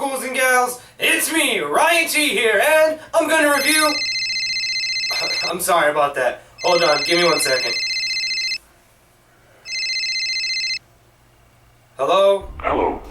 ghouls and gals? It's me, Ryan T here, and I'm gonna review... I'm sorry about that. Hold on, give me 1 second. Hello? Hello.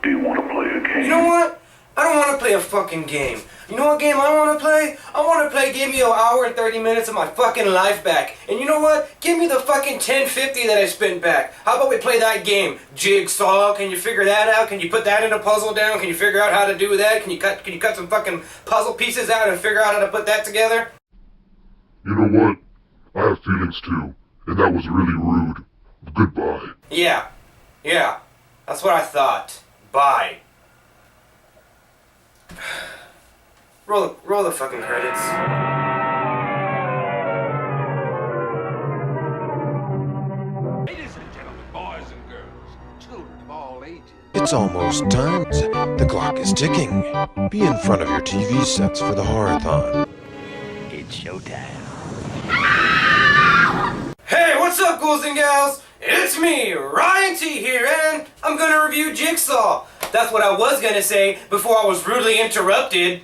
Do you want to play a game? You know what? I don't want to play a fucking game. You know what game I want to play? I want to play give me an hour and 30 minutes of my fucking life back. And you know what? Give me the fucking $10.50 that I spent back. How about we play that game? Jigsaw, can you figure that out? Can you put that in a puzzle down? Can you figure out how to do that? Can you cut some fucking puzzle pieces out and figure out how to put that together? You know what? I have feelings too, and that was really rude. Goodbye. Yeah. That's what I thought. Bye. Roll the fucking credits. Ladies and gentlemen, boys and girls, children of all ages. It's almost time. The clock is ticking. Be in front of your TV sets for the Horathon. It's showtime. Hey, what's up, ghouls and gals? It's me, Ryan T here, and I'm gonna review Jigsaw. That's what I was gonna say before I was rudely interrupted.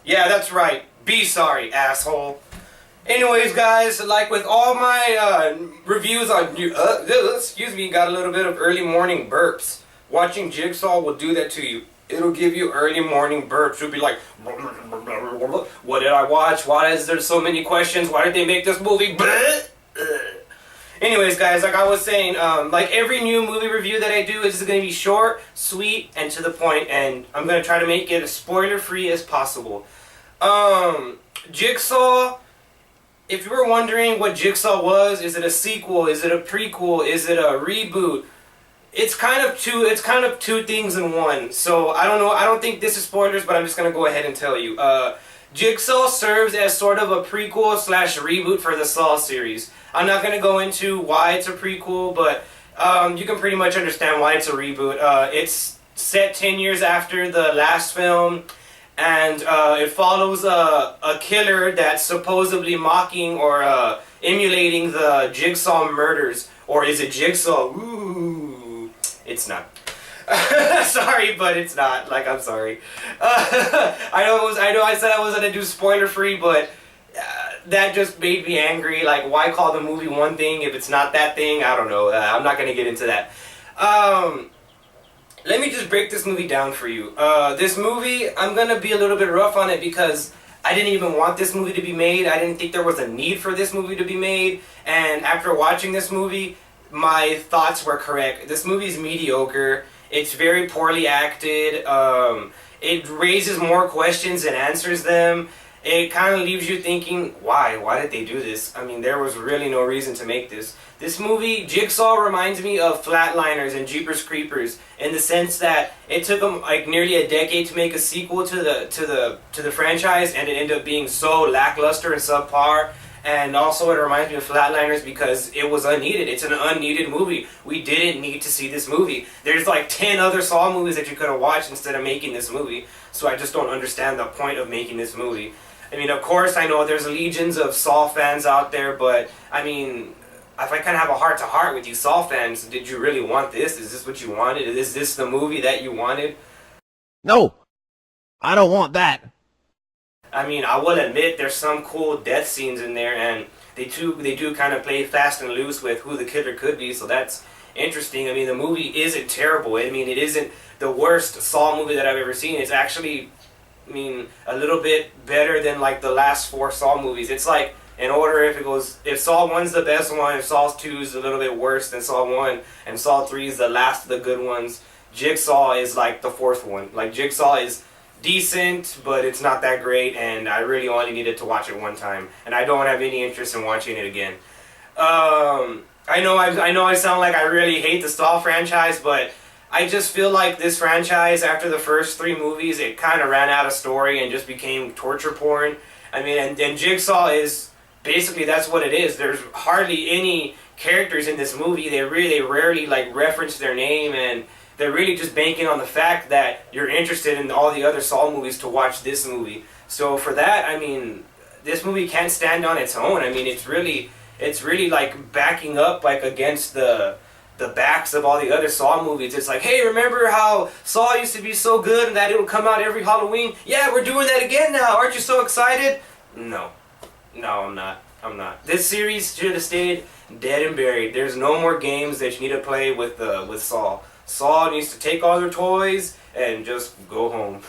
Yeah, that's right. Be sorry, asshole. Anyways, guys, like with all my reviews on... excuse me, got a little bit of early morning burps. Watching Jigsaw will do that to you. It'll give you early morning burps. You'll be like, what did I watch? Why is there so many questions? Why did they make this movie? Anyways, guys, like I was saying, like every new movie review that I do is going to be short, sweet, and to the point, and I'm going to try to make it as spoiler-free as possible. Jigsaw, if you were wondering what Jigsaw was, is it a sequel, is it a prequel, is it a reboot? It's kind of two things in one. So I don't know, I don't think this is spoilers, but I'm just going to go ahead and tell you. Jigsaw serves as sort of a prequel slash reboot for the Saw series. I'm not going to go into why it's a prequel, but you can pretty much understand why it's a reboot. It's set 10 years after the last film, and it follows a killer that's supposedly mocking or emulating the Jigsaw murders. Or is it Jigsaw? Ooh, it's not. Sorry, but it's not. Like, I'm sorry. I know I said I was gonna do spoiler free, but that just made me angry. Like, why call the movie one thing if it's not that thing? I don't know. I'm not gonna get into that. Let me just break this movie down for you. This movie, I'm gonna be a little bit rough on it because I didn't even want this movie to be made. I didn't think there was a need for this movie to be made. And after watching this movie, my thoughts were correct. This movie's mediocre. It's very poorly acted. It raises more questions than answers them. It kind of leaves you thinking, why? Why did they do this? I mean, there was really no reason to make this. This movie, Jigsaw, reminds me of Flatliners and Jeepers Creepers in the sense that it took them like nearly a decade to make a sequel to the franchise, and it ended up being so lackluster and subpar. And also it reminds me of Flatliners because it was unneeded. It's an unneeded movie. We didn't need to see this movie. There's like 10 other Saw movies that you could have watched instead of making this movie. So I just don't understand the point of making this movie. I mean, of course, I know there's legions of Saw fans out there, but I mean, if I kind of have a heart-to-heart with you Saw fans, did you really want this? Is this what you wanted? Is this the movie that you wanted? No, I don't want that. I mean, I will admit there's some cool death scenes in there, and they do kind of play fast and loose with who the killer could be, so that's interesting. I mean, the movie isn't terrible. I mean, it isn't the worst Saw movie that I've ever seen. It's actually, I mean, a little bit better than like the last 4 Saw movies. It's like in order, if Saw 1's the best one, if Saw 2 is a little bit worse than Saw 1, and Saw 3 is the last of the good ones, Jigsaw is like the 4th one. Like, Jigsaw is decent, but it's not that great, and I really only needed to watch it one time, and I don't have any interest in watching it again. I know I sound like I really hate the Saw franchise, but I just feel like this franchise, after the first 3 movies, it kind of ran out of story and just became torture porn. I mean, and Jigsaw is basically that's what it is. There's hardly any characters in this movie. They rarely like reference their name, and they're really just banking on the fact that you're interested in all the other Saw movies to watch this movie. So for that, I mean, this movie can't stand on its own. I mean, it's really like backing up like against the backs of all the other Saw movies. It's like, hey, remember how Saw used to be so good and that it would come out every Halloween? Yeah, we're doing that again now. Aren't you so excited? No, I'm not. This series should have stayed dead and buried. There's no more games that you need to play with Saw. Saw needs to take all their toys and just go home.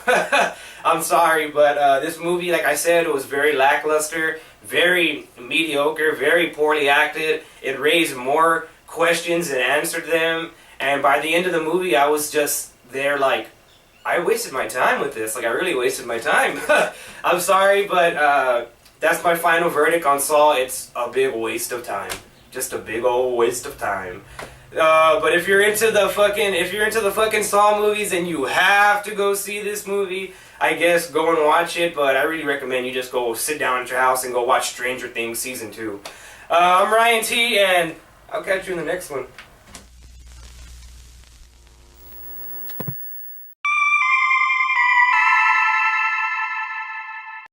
I'm sorry, but this movie, like I said, it was very lackluster, very mediocre, very poorly acted. It raised more questions and answered them, and by the end of the movie, I was just there like, I wasted my time with this. Like, I really wasted my time. I'm sorry, but that's my final verdict on Saw. It's a big waste of time. Just a big old waste of time. But if you're into the fucking Saw movies and you have to go see this movie, I guess go and watch it. But I really recommend you just go sit down at your house and go watch Stranger Things Season 2. I'm Ryan T, and I'll catch you in the next one.